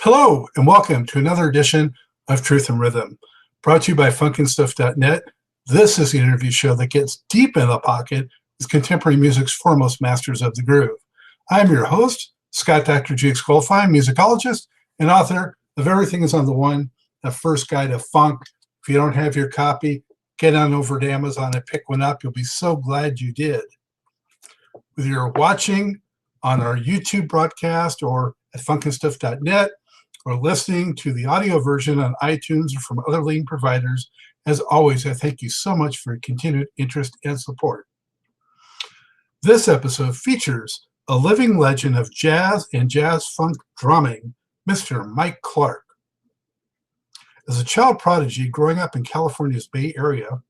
Hello, and welcome to another edition of Truth and Rhythm, brought to you by funkinstuff.net. This is the interview show that gets deep in the pocket with contemporary music's foremost masters of the groove. I'm your host, Scott Dr. Goldfine, musicologist and author of Everything is on the One, the first guide to funk. If you don't have your copy, get on over to Amazon and pick one up. You'll be so glad you did. Whether you're watching on our YouTube broadcast or at funkinstuff.net, or listening to the audio version on iTunes or from other leading providers, as always, I thank you so much for your continued interest and support. This episode features a living legend of jazz and jazz funk drumming, Mr. Mike Clark. As a child prodigy growing up in California's Bay Area,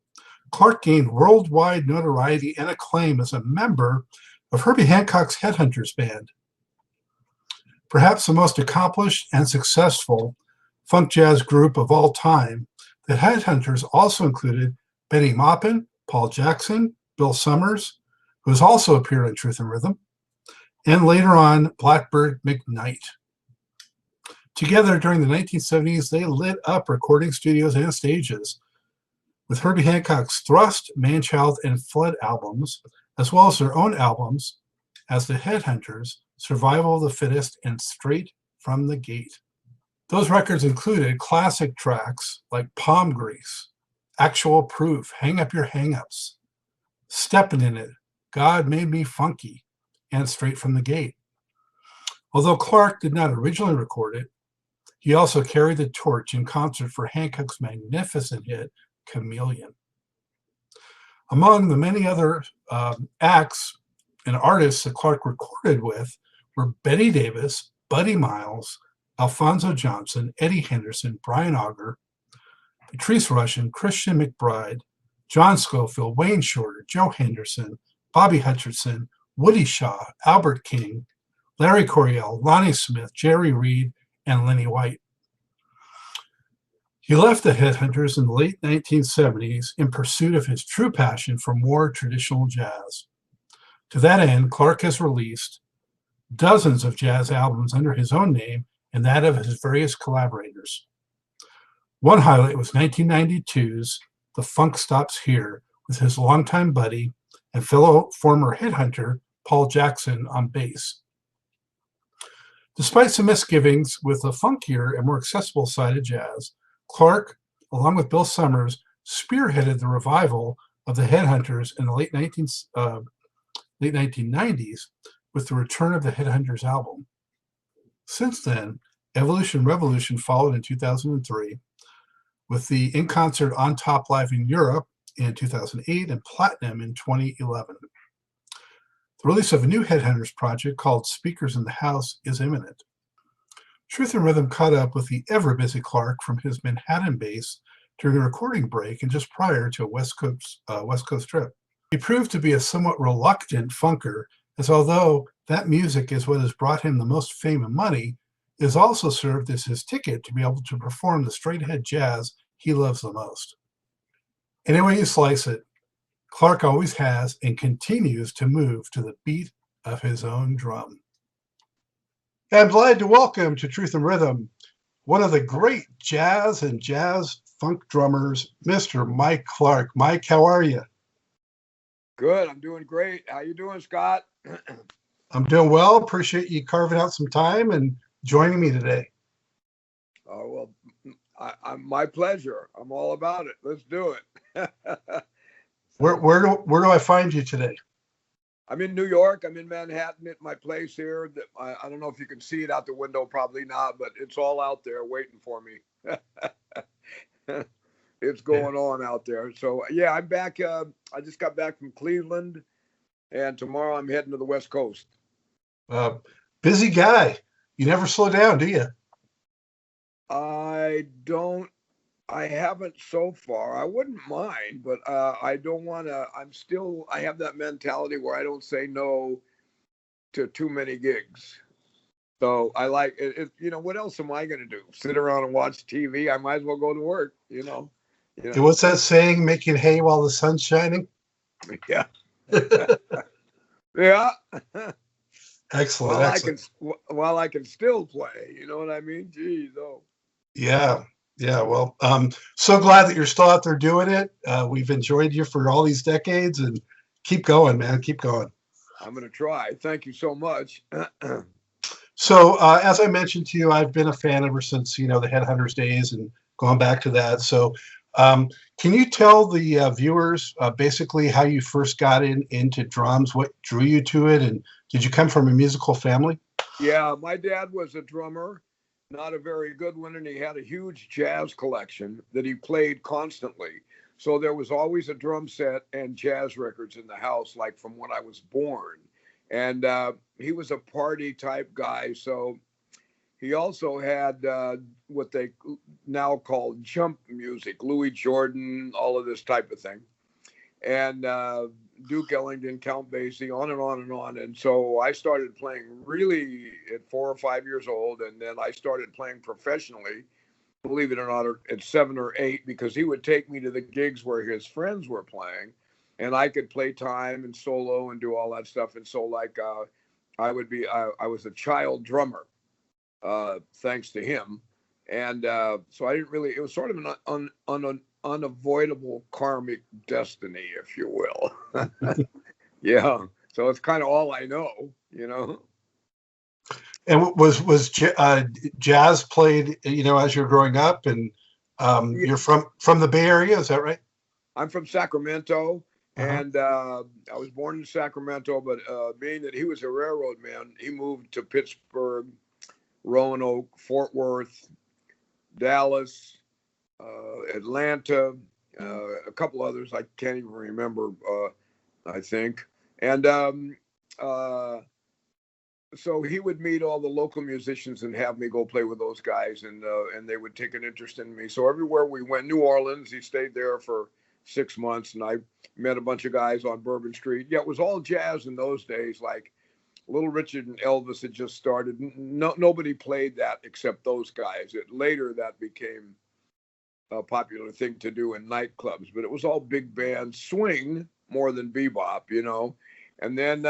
Clark gained worldwide notoriety and acclaim as a member of Herbie Hancock's Headhunters band. Perhaps the most accomplished and successful funk jazz group of all time, the Headhunters also included Benny Maupin, Paul Jackson, Bill Summers, who has also appeared on Truth and Rhythm, and later on Blackbird McKnight. Together during the 1970s, they lit up recording studios and stages with Herbie Hancock's Thrust, Manchild, and Flood albums, as well as their own albums as the Headhunters, Survival of the Fittest, and Straight from the Gate. Those records included classic tracks like Palm Grease, Actual Proof, Hang Up Your Hangups, Steppin' in It, God Made Me Funky, and Straight from the Gate. Although Clark did not originally record it, he also carried the torch in concert for Hancock's magnificent hit, Chameleon. Among the many other acts and artists that Clark recorded with were Betty Davis, Buddy Miles, Alphonso Johnson, Eddie Henderson, Brian Auger, Patrice Rushen, Christian McBride, John Scofield, Wayne Shorter, Joe Henderson, Bobby Hutcherson, Woody Shaw, Albert King, Larry Coryell, Lonnie Smith, Jerry Reed, and Lenny White. He left the Headhunters in the late 1970s in pursuit of his true passion for more traditional jazz. To that end, Clark has released dozens of jazz albums under his own name and that of his various collaborators. One highlight was 1992's The Funk Stops Here, with his longtime buddy and fellow former Headhunter Paul Jackson on bass. Despite some misgivings with the funkier and more accessible side of jazz, Clark, along with Bill Summers, spearheaded the revival of the Headhunters in the late 1990s with the return of the Headhunters album. Since then, Evolution Revolution followed in 2003, with the In Concert On Top Live in Europe in 2008 and Platinum in 2011. The release of a new Headhunters project called Speakers in the House is imminent. Truth and Rhythm caught up with the ever-busy Clark from his Manhattan base during a recording break and just prior to a West Coast trip. He proved to be a somewhat reluctant funker, as although that music is what has brought him the most fame and money, it has also served as his ticket to be able to perform the straight-ahead jazz he loves the most. Any way you slice it, Clark always has and continues to move to the beat of his own drum. I'm glad to welcome to Truth and Rhythm one of the great jazz and jazz funk drummers, Mr. Mike Clark. Mike, how are you? Good. I'm doing great. How you doing, Scott? I'm doing well. Appreciate you carving out some time and joining me today. Oh, well, my pleasure. I'm all about it. Let's do it. Where do I find you today? I'm in New York. I'm in Manhattan at my place here. I don't know if you can see it out the window. Probably not, but it's all out there waiting for me. It's going on out there. So, yeah, I'm back. I just got back from Cleveland, and tomorrow I'm heading to the West Coast. Busy guy. You never slow down, do you? I don't. I haven't so far. I wouldn't mind, but I don't want to. I have that mentality where I don't say no to too many gigs. So I like it. What else am I going to do? Sit around and watch TV? I might as well go to work, What's that saying? Making hay while the sun's shining? Yeah. Yeah. Excellent, While I can excellent. while I can still play. You know what I mean? Geez, oh, Yeah, yeah. Well, so glad that you're still out there doing it. We've enjoyed you for all these decades, and keep going, man. Keep going. I'm gonna try. Thank you so much. So, as I mentioned to you, I've been a fan ever since the Headhunters days and going back to that. So, can you tell the viewers basically how you first got into drums? What drew you to it, and did you come from a musical family? Yeah, my dad was a drummer, not a very good one, and he had a huge jazz collection that he played constantly. So there was always a drum set and jazz records in the house, like from when I was born. And he was a party type guy. So he also had what they now call jump music, Louis Jordan, all of this type of thing. And Duke Ellington, Count Basie, on and on and on. And so I started playing really at 4 or 5 years old, and then I started playing professionally, believe it or not, at 7 or 8, because he would take me to the gigs where his friends were playing, and I could play time and solo and do all that stuff. And so, like, I was a child drummer, thanks to him. And so I didn't really, it was sort of an unavoidable karmic destiny, if you will. Yeah. So it's kind of all I know. And jazz played, as you're growing up, and Yeah, you're from the Bay Area, is that right? I'm from Sacramento, Uh-huh. and I was born in Sacramento, but being that he was a railroad man, he moved to Pittsburgh, Roanoke, Fort Worth, Dallas, Atlanta, a couple others I can't even remember. I think, and uh, so he would meet all the local musicians and have me go play with those guys, and they would take an interest in me. So everywhere we went, New Orleans, he stayed there for 6 months, and I met a bunch of guys on Bourbon Street. Yeah, it was all jazz in those days, like Little Richard and Elvis had just started. Nobody played that except those guys. Later that became a popular thing to do in nightclubs, but it was all big band swing more than bebop. And then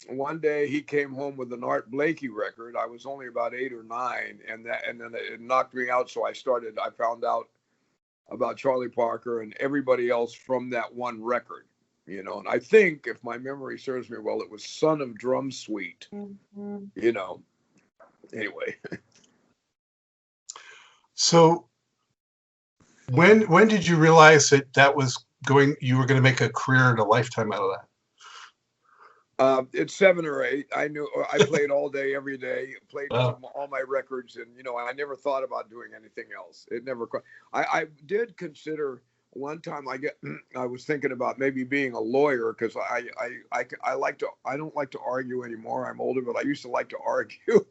one day he came home with an Art Blakey record. I was only about 8 or 9, and then it knocked me out. So I found out about Charlie Parker and everybody else from that one record. And I think, if my memory serves me well, it was Son of Drum Suite. You know, anyway. So when did you realize that you were going to make a career and a lifetime out of that? It's 7 or 8. I knew I played all day, every day, played Oh, all my records, and I never thought about doing anything else. It never. I did consider one time. I was thinking about maybe being a lawyer, because I like to. I don't like to argue anymore. I'm older, but I used to like to argue.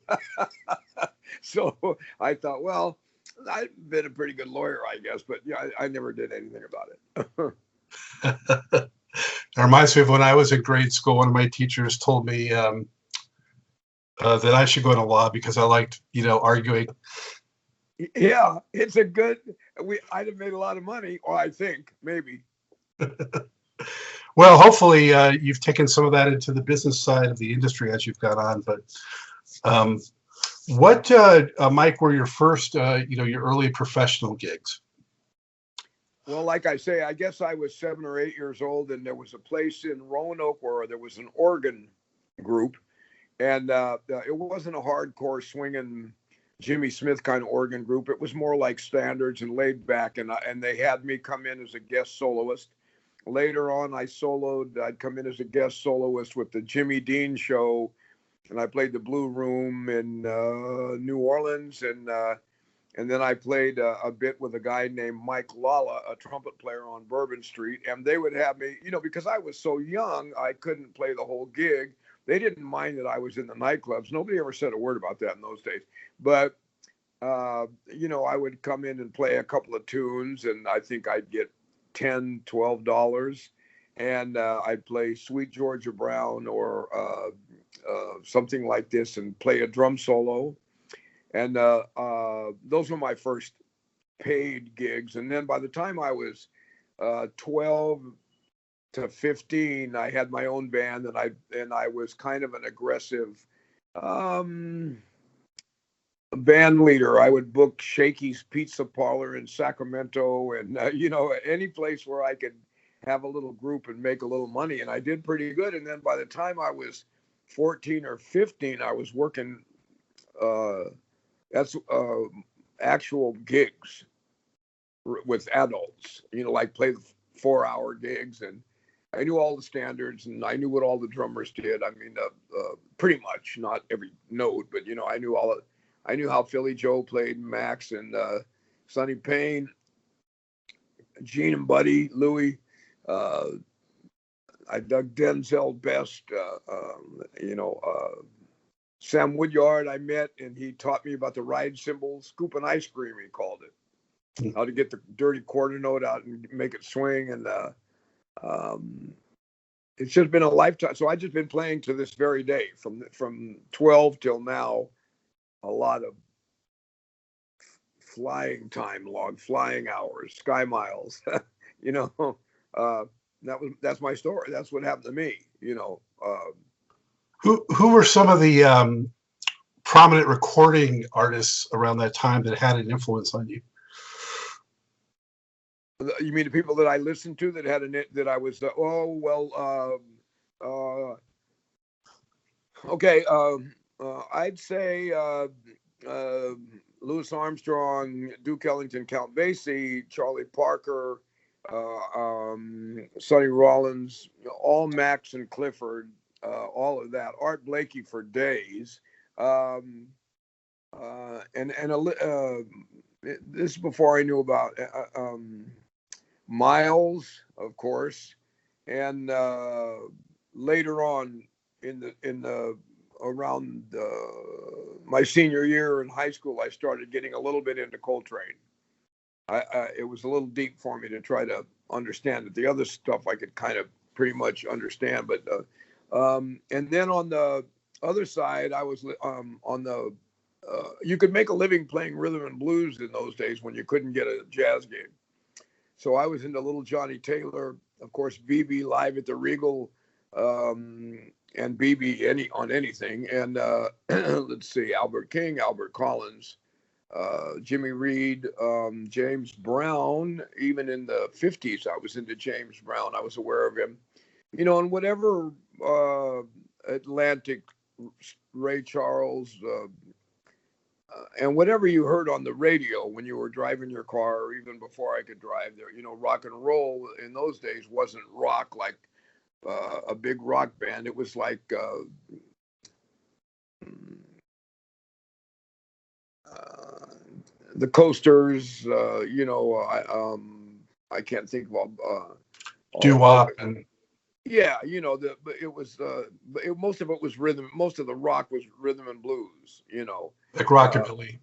So I thought, well, I've been a pretty good lawyer, I guess, but yeah, I never did anything about it. it reminds me of when I was in grade school. One of my teachers told me that I should go into law because I liked, arguing. Yeah, it's a good. I'd have made a lot of money, or I think maybe. Well, hopefully you've taken some of that into the business side of the industry as you've gone on. But um, what, Mike, were your first, your early professional gigs? Well, like I say, I guess I was 7 or 8 years old, and there was a place in Roanoke where there was an organ group, and it wasn't a hardcore swinging Jimmy Smith kind of organ group. It was more like standards and laid back, and they had me come in as a guest soloist. Later on, I soloed. I'd come in as a guest soloist with the Jimmy Dean Show, and I played the Blue Room in New Orleans, and then I played a bit with a guy named Mike Lala, a trumpet player on Bourbon Street. And they would have me, because I was so young, I couldn't play the whole gig. They didn't mind that I was in the nightclubs. Nobody ever said a word about that in those days. But, I would come in and play a couple of tunes, and I think I'd get $10, $12. And I'd play Sweet Georgia Brown or something like this and play a drum solo. And those were my first paid gigs. And then by the time I was 12, to 15, I had my own band, and I was kind of an aggressive band leader. I would book Shakey's Pizza Parlor in Sacramento, and any place where I could have a little group and make a little money. And I did pretty good. And then by the time I was 14 or 15, I was working that's actual gigs with adults, like play 4-hour gigs, and I knew all the standards, and I knew what all the drummers did. I mean, pretty much, not every note, but I knew all of. I knew how Philly Joe played, Max and Sonny Payne, Gene and Buddy, Louie. I dug Denzel best. Sam Woodyard I met, and he taught me about the ride cymbal, scooping ice cream, he called it. How to get the dirty quarter note out and make it swing. And it's just been a lifetime. So I've just been playing to this very day, from 12 till now, a lot of flying time log, flying hours, sky miles. That's my story. That's what happened to me. Who were some of the prominent recording artists around that time that had an influence on you? You mean the people that I listened to that had that I was okay. I'd say Louis Armstrong, Duke Ellington, Count Basie, Charlie Parker, Sonny Rollins, all Max and Clifford, all of that. Art Blakey for days, this is before I knew about Miles, of course, and later on in the around my senior year in high school, I started getting a little bit into Coltrane. It was a little deep for me to try to understand it. The other stuff I could kind of pretty much understand, but and then on the other side, I was on the you could make a living playing rhythm and blues in those days when you couldn't get a jazz gig. So I was into Little Johnny Taylor, of course, BB live at the Regal, and BB on anything. And let's see, Albert King, Albert Collins, Jimmy Reed, James Brown. Even in the 50s, I was into James Brown. I was aware of him. And whatever Atlantic, Ray Charles, and whatever you heard on the radio when you were driving your car, or even before I could drive there, rock and roll in those days wasn't rock like a big rock band. It was like the Coasters, I can't think of doo-wop and yeah, but it was most of it was rhythm. Most of the rock was rhythm and blues, like rockabilly.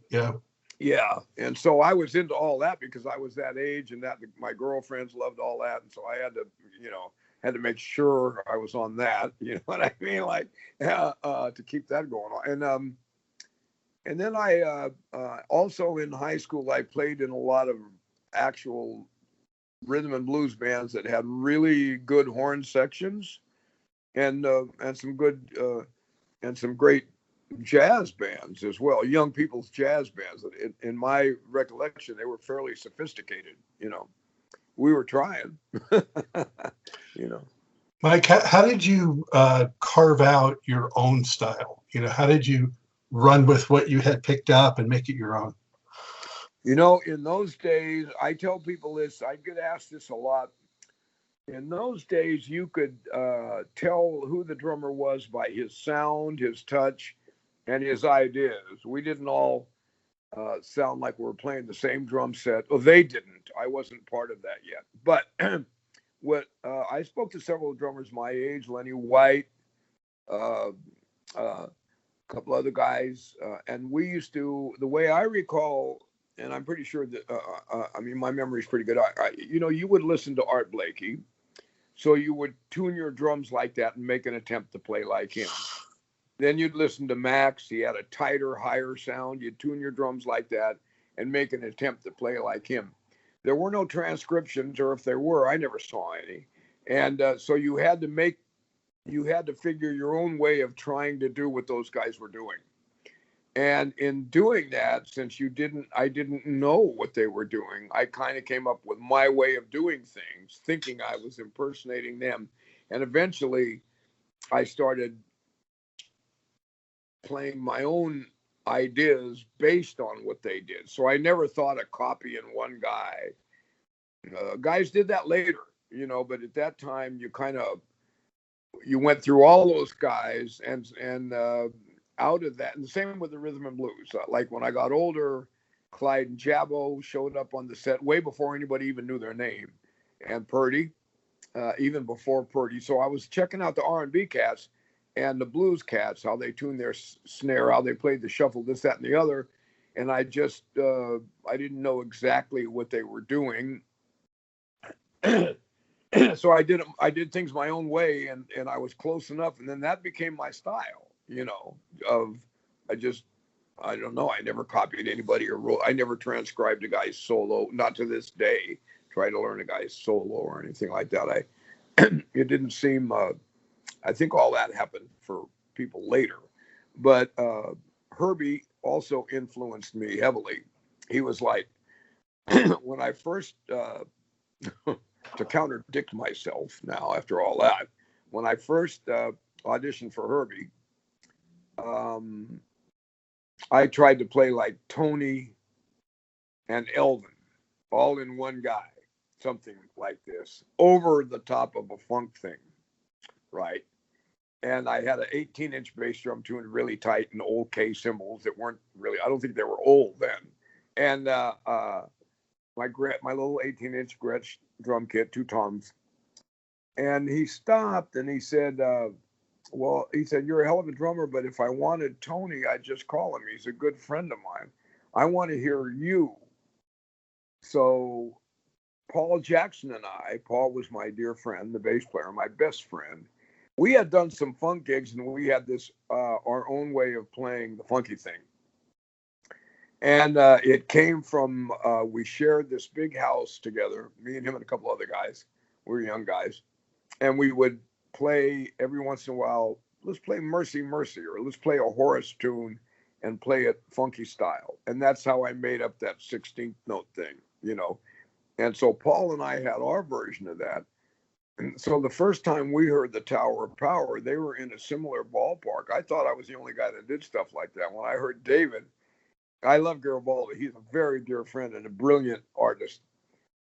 Yeah, and so I was into all that because I was that age, and that my girlfriends loved all that, and so I had to make sure I was on that. You know what I mean? Like to keep that going on. And then I also in high school I played in a lot of actual rhythm and blues bands that had really good horn sections, and some good and some great jazz bands as well, young people's jazz bands. In my recollection, they were fairly sophisticated. We were trying. Mike, how did you carve out your own style? How did you run with what you had picked up and make it your own? In those days, I tell people this, I get asked this a lot. In those days, you could tell who the drummer was by his sound, his touch, and his ideas. We didn't all sound like we were playing the same drum set. Well, they didn't. I wasn't part of that yet. But I spoke to several drummers my age, Lenny White, a couple other guys, and we used to, the way I recall, and I'm pretty sure that, my memory is pretty good. You would listen to Art Blakey, so you would tune your drums like that and make an attempt to play like him. Then you'd listen to Max. He had a tighter, higher sound. You'd tune your drums like that and make an attempt to play like him. There were no transcriptions, or if there were, I never saw any. And so you had to figure your own way of trying to do what those guys were doing. And in doing that, since I didn't know what they were doing, I kind of came up with my way of doing things, thinking I was impersonating them. And eventually I started playing my own ideas based on what they did. So I never thought of copying one guy. Guys did that later, but at that time you went through all those guys and out of that, and the same with the rhythm and blues. Like when I got older, Clyde and Jabbo showed up on the set way before anybody even knew their name, and Purdy, even before Purdy. So I was checking out the R&B cats and the blues cats, how they tuned their snare, how they played the shuffle, this, that, and the other, and I just I didn't know exactly what they were doing. So I did things my own way, and I was close enough, and then that became my style, I don't know. I never copied anybody or wrote. I never transcribed a guy's solo, not to this day, try to learn a guy's solo or anything like that. It didn't seem, I think all that happened for people later, but Herbie also influenced me heavily. He was like, when I first, to contradict myself now after all that, when I first auditioned for Herbie, I tried to play like Tony and Elvin all in one guy, something like this, over the top of a funk thing, right? And I had an 18-inch bass drum tuned really tight and old K cymbals that weren't really, I don't think they were old then. And my little 18-inch Gretsch drum kit, 2 toms. And he stopped and he said, you're a hell of a drummer, but if I wanted Tony, I'd just call him. He's a good friend of mine. I want to hear you. So Paul Jackson and Paul was my dear friend, the bass player, my best friend. We had done some funk gigs, and we had this, our own way of playing the funky thing. And it came from, we shared this big house together, me and him and a couple other guys. We were young guys. And we would play every once in a while, let's play Mercy, Mercy, or let's play a Horace tune and play it funky style. And that's how I made up that 16th note thing, And so Paul and I had our version of that. And so the first time we heard the Tower of Power, they were in a similar ballpark. I thought I was the only guy that did stuff like that. When I heard David, I love Garibaldi. He's a very dear friend and a brilliant artist.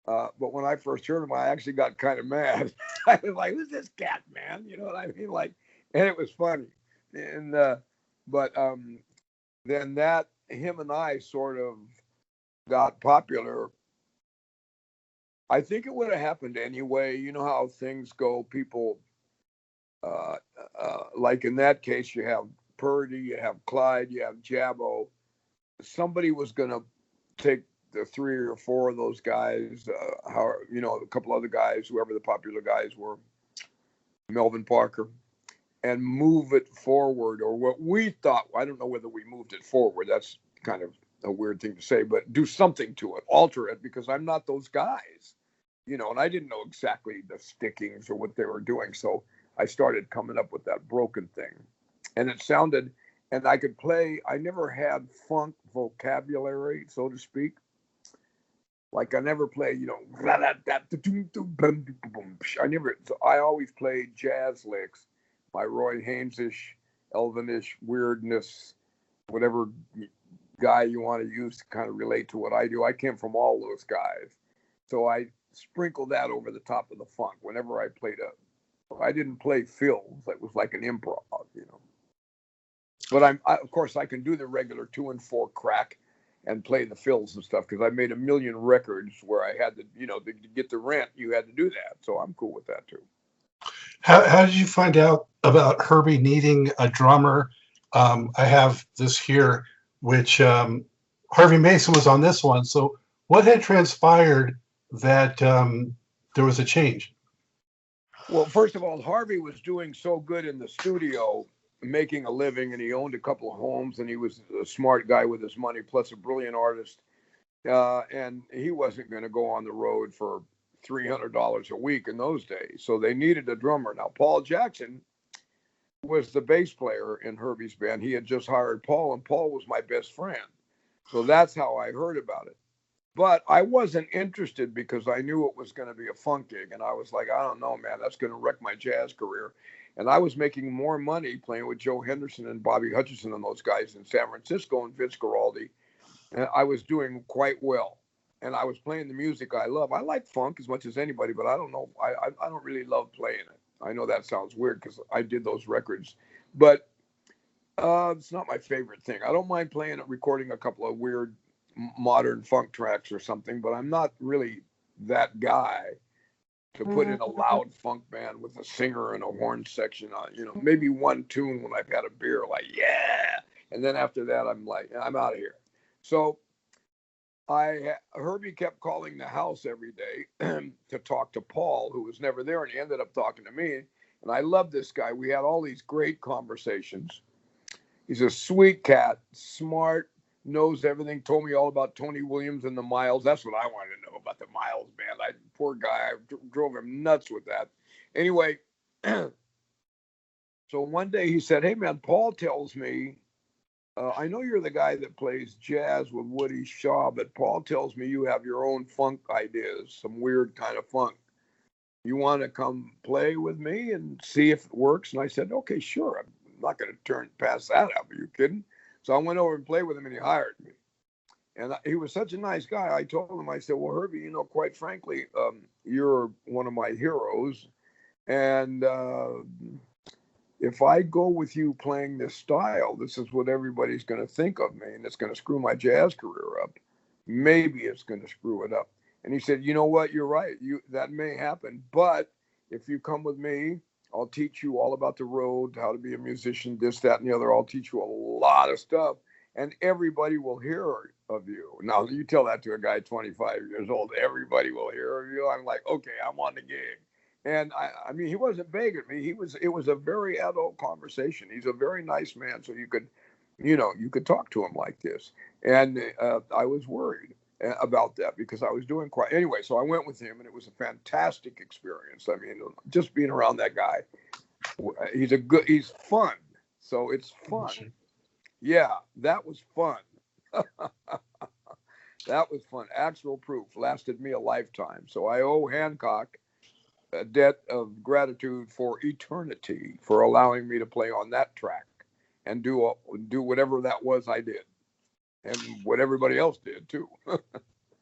But when I first heard him, I actually got kind of mad. I was like, who's this cat, man? You know what I mean? Like, and it was funny. And, then him and I sort of got popular. I think it would have happened anyway. You know how things go. People, like in that case, you have Purdy, you have Clyde, you have Jabbo. Somebody was going to take the 3 or 4 of those guys, a couple other guys, whoever the popular guys were, Melvin Parker, and move it forward, or what we thought. I don't know whether we moved it forward. That's kind of a weird thing to say, but do something to it, alter it, because I'm not those guys, and I didn't know exactly the stickings or what they were doing. So I started coming up with that broken thing, and it sounded, and I could play. I never had funk vocabulary, so to speak. Like I never played, I always played jazz licks, my Roy Haynes-ish, Elvin-ish weirdness, whatever guy you want to use to kind of relate to what I do. I came from all those guys. So I sprinkled that over the top of the funk whenever I played I didn't play fills. It was like an improv, But of course, I can do the regular 2 and 4 crack and play the fills and stuff, because I made a million records where I had to, to get the rent, you had to do that. So I'm cool with that too. How did you find out about Herbie needing a drummer? I have this here, which Harvey Mason was on this one. So what had transpired that there was a change? Well, first of all, Harvey was doing so good in the studio, making a living, and he owned a couple of homes, and he was a smart guy with his money, plus a brilliant artist. And he wasn't going to go on the road for $300 a week in those days. So they needed a drummer. Now, Paul Jackson was the bass player in Herbie's band. He had just hired Paul, and Paul was my best friend. So that's how I heard about it. But I wasn't interested because I knew it was going to be a funk gig. And I was like, I don't know, man, that's going to wreck my jazz career. And I was making more money playing with Joe Henderson and Bobby Hutcherson and those guys in San Francisco and Vince Guaraldi. And I was doing quite well. And I was playing the music I love. I like funk as much as anybody, but I don't know. I don't really love playing it. I know that sounds weird because I did those records. But it's not my favorite thing. I don't mind playing it, recording a couple of weird modern funk tracks or something, but I'm not really that guy to put in a loud funk band with a singer and a horn section on, maybe one tune when I've had a beer, like, yeah. And then after that, I'm like, I'm out of here. So Herbie kept calling the house every day to talk to Paul, who was never there. And he ended up talking to me. And I love this guy. We had all these great conversations. He's a sweet cat, smart, knows everything, told me all about Tony Williams and the Miles. That's what I wanted to know about the Miles band. Poor guy, I drove him nuts with that. Anyway, so one day he said, hey, man, Paul tells me, I know you're the guy that plays jazz with Woody Shaw, but Paul tells me you have your own funk ideas, some weird kind of funk. You want to come play with me and see if it works? And I said, okay, sure. I'm not going to pass that up. Are you kidding? So I went over and played with him, and he hired me. And he was such a nice guy. I told him, I said, well, Herbie, quite frankly, you're one of my heroes. And if I go with you playing this style, this is what everybody's going to think of me, and it's going to screw my jazz career up. Maybe it's going to screw it up. And he said, you know what? You're right. That may happen. But if you come with me, I'll teach you all about the road, how to be a musician, this, that, and the other. I'll teach you a lot of stuff, and everybody will hear of you. Now, you tell that to a guy 25 years old, everybody will hear of you. I'm like, okay, I'm on the gig. And I mean, he wasn't begging me. It was a very adult conversation. He's a very nice man. So you could talk to him like this. And I was worried about that because I was doing quite anyway. So I went with him, and it was a fantastic experience. I mean, just being around that guy, he's fun. So it's fun. Yeah, that was fun. That was fun. Actual proof lasted me a lifetime. So I owe Hancock a debt of gratitude for eternity for allowing me to play on that track and do whatever that was I did. And what everybody else did too.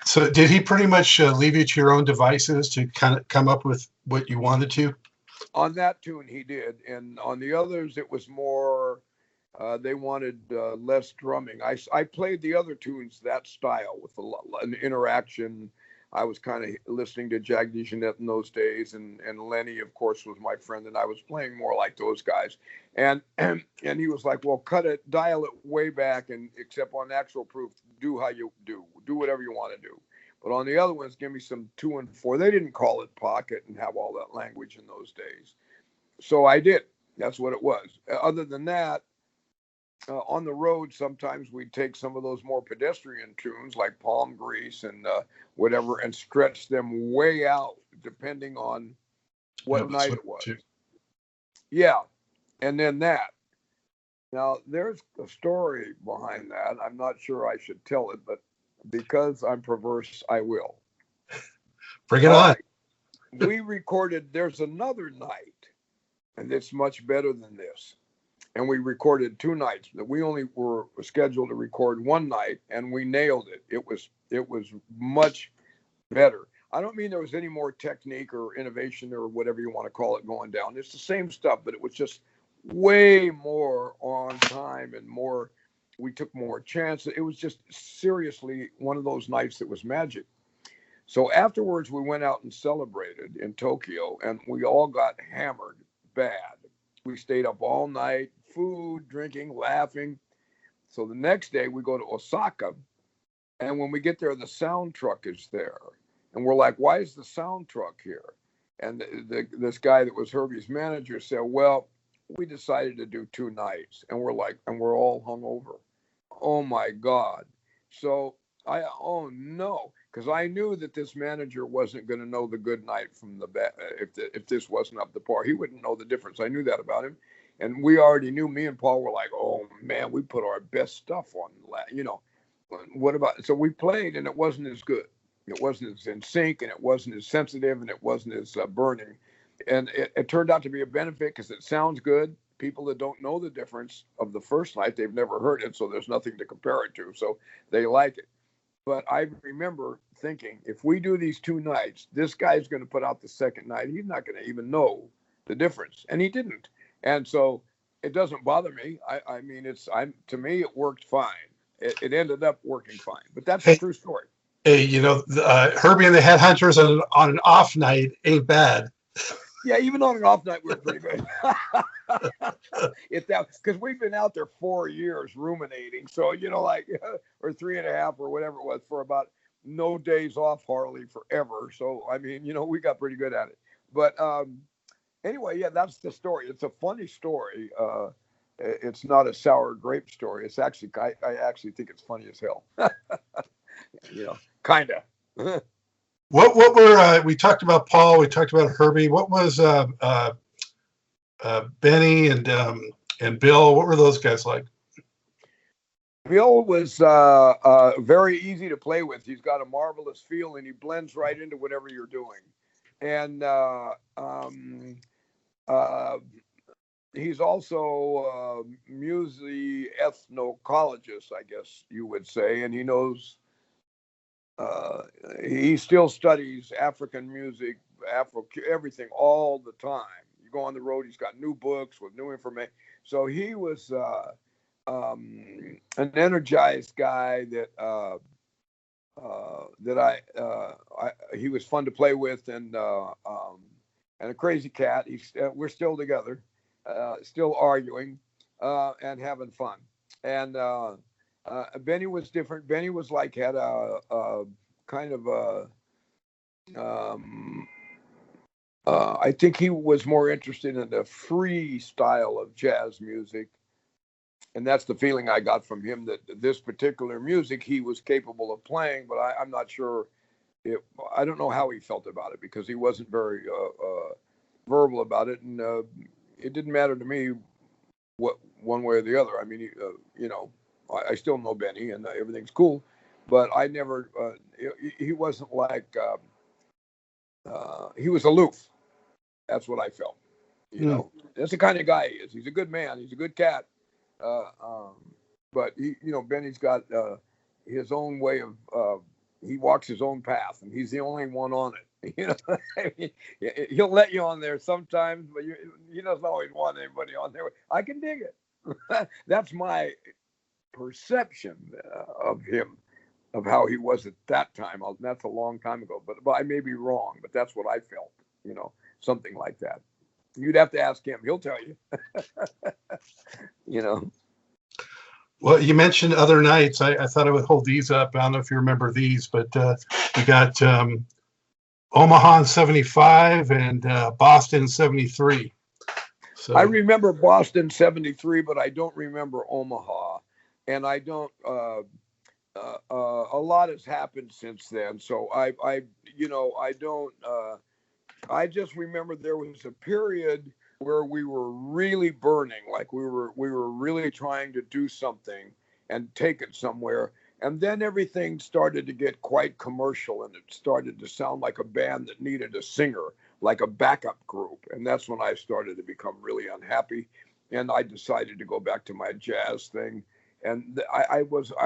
So did he pretty much leave you to your own devices to kind of come up with what you wanted to? On that tune, he did. And on the others, it was more, they wanted less drumming. I played the other tunes that style with an interaction. I was kind of listening to Jack DeJohnette in those days, and Lenny, of course, was my friend, and I was playing more like those guys. And he was like, well, dial it way back, and except on Actual Proof, do how you do whatever you want to do. But on the other ones, give me some 2 and 4. They didn't call it pocket and have all that language in those days. So I did. That's what it was. Other than that, on the road, sometimes we'd take some of those more pedestrian tunes like Palm Grease and whatever and stretch them way out depending on what night it was. Yeah. And then that. Now, there's a story behind that. I'm not sure I should tell it, but because I'm perverse, I will. Bring it on. We recorded, there's another night, and it's much better than this. And we recorded 2 nights. We only were scheduled to record 1 night, and we nailed it. It was much better. I don't mean there was any more technique or innovation or whatever you want to call it going down. It's the same stuff, but it was just way more on time and more. We took more chances. It was just seriously one of those nights that was magic. So afterwards, we went out and celebrated in Tokyo, and we all got hammered bad. We stayed up all night, food, drinking, laughing. So the next day we go to Osaka, and when we get there, the sound truck is there. And we're like, why is the sound truck here? And this guy that was Herbie's manager said, well, we decided to do 2 nights. And we're like, and we're all hungover. Oh my God. So oh no. because I knew that this manager wasn't going to know the good night from the bad. If this wasn't up to par, he wouldn't know the difference. I knew that about him, and we already knew. Me and Paul were like, "Oh man, we put our best stuff on." You know, what about? So we played, and it wasn't as good. It wasn't as in sync, and it wasn't as sensitive, and it wasn't as burning. And it turned out to be a benefit because it sounds good. People that don't know the difference of the first night, they've never heard it, so there's nothing to compare it to. So they like it. But I remember thinking, if we do these 2 nights, this guy's going to put out the second night. He's not going to even know the difference. And he didn't. And so it doesn't bother me. I mean, to me, it worked fine. It ended up working fine. But that's a true story. Hey, you know, Herbie and the Headhunters on an off night ain't bad. Yeah, even on an off night, we were pretty good. Because we've been out there 4 years ruminating. So, you know, like, or 3.5 or whatever it was, for about no days off hardly forever. So, I mean, you know, we got pretty good at it. But anyway, yeah, that's the story. It's a funny story. It's not a sour grape story. It's actually, I actually think it's funny as hell. You know, kind of. What were we talked about Paul? We talked about Herbie. What was Benny and Bill? What were those guys like? Bill was very easy to play with. He's got a marvelous feel, and he blends right into whatever you're doing. And he's also a musicologist, I guess you would say, and he knows. He still studies African music, everything all the time. You go on the road, he's got new books with new information. So he was an energized guy that he was fun to play with, and a crazy cat. We're still together, still arguing and having fun. And Benny was different. Benny was like, had a kind of I think he was more interested in the free style of jazz music. And that's the feeling I got from him, that this particular music he was capable of playing, but I'm not sure. I don't know how he felt about it, because he wasn't very verbal about it. And it didn't matter to me what one way or the other. I mean, you know, I still know Benny, and everything's cool, but I never. He wasn't like. He was aloof. That's what I felt. You know, that's the kind of guy he is. He's a good man. He's a good cat. But he, you know, Benny's got his own way of. He walks his own path, and he's the only one on it. You know, I mean, he'll let you on there sometimes, but he doesn't always want anybody on there. I can dig it. That's my perception of him, of how he was at that time. That's a long time ago, but I may be wrong, but that's what I felt, you know, something like that. You'd have to ask him. He'll tell you. You know. Well, you mentioned other nights. I thought I would hold these up. I don't know if you remember these, but we got Omaha in 75 and Boston in 73. So I remember Boston 73, but I don't remember Omaha. And I don't, a lot has happened since then. So you know, I don't, I just remember there was a period where we were really burning, like we were really trying to do something and take it somewhere. And then everything started to get quite commercial, and it started to sound like a band that needed a singer, like a backup group. And that's when I started to become really unhappy. And I decided to go back to my jazz thing. And I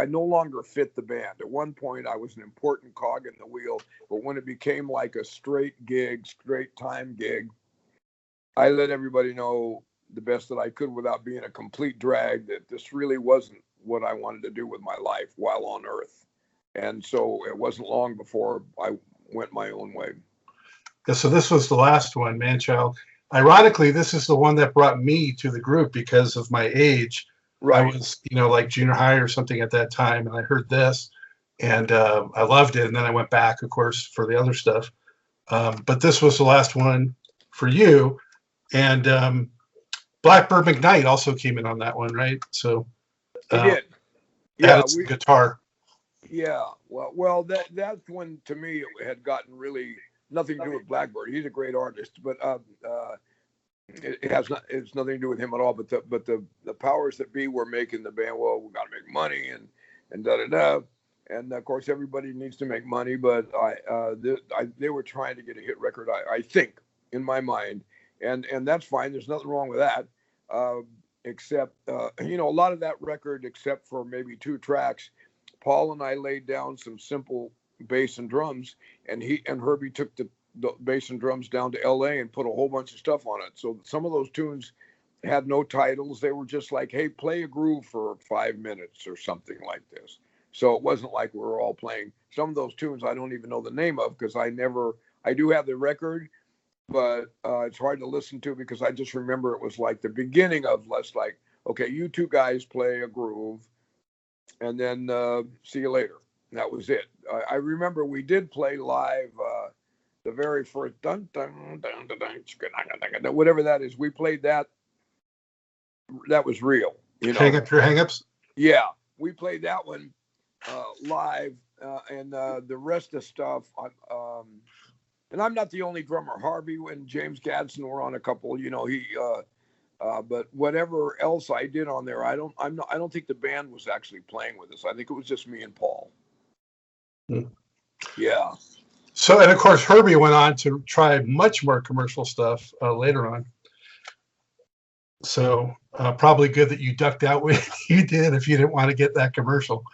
no longer fit the band. At one point, I was an important cog in the wheel, but when it became like a straight time gig, I let everybody know the best that I could without being a complete drag, that this really wasn't what I wanted to do with my life while on Earth. And so it wasn't long before I went my own way. Yeah, so this was the last one, Man-Child. Ironically, this is the one that brought me to the group because of my age. Right. I was, you know, like junior high or something at that time, and I heard this, and I loved it. And then I went back, of course, for the other stuff. But this was the last one for you. And Blackbird McKnight also came in on that one, right? So he did. Yeah, guitar. Yeah, well, that's when to me it had gotten really nothing to do with Blackbird. He's a great artist, but it's nothing to do with him at all. But the powers that be were making the band. Well, we got to make money and da da da. And of course, everybody needs to make money. But they were trying to get a hit record. I think in my mind, and that's fine. There's nothing wrong with that. Except a lot of that record, except for maybe 2 tracks, Paul and I laid down some simple bass and drums, and he and Herbie took the bass and drums down to LA and put a whole bunch of stuff on it. So some of those tunes had no titles. They were just like, hey, play a groove for 5 minutes or something like this. So it wasn't like we were all playing. Some of those tunes I don't even know the name of because I do have the record, but it's hard to listen to because I just remember it was like the beginning of okay, you 2 guys play a groove and then see you later. And that was it. I remember we did play live the very first dun dun dun dun dun, whatever that is. We played that. That was real. Hang Up Your Hangups. Yeah, we played that one live, and the rest of stuff. And I'm not the only drummer. Harvey and James Gadsden were on a couple. But whatever else I did on there, I don't think the band was actually playing with us. I think it was just me and Paul. Hmm. Yeah. So, and of course, Herbie went on to try much more commercial stuff later on. So probably good that you ducked out when you did if you didn't want to get that commercial.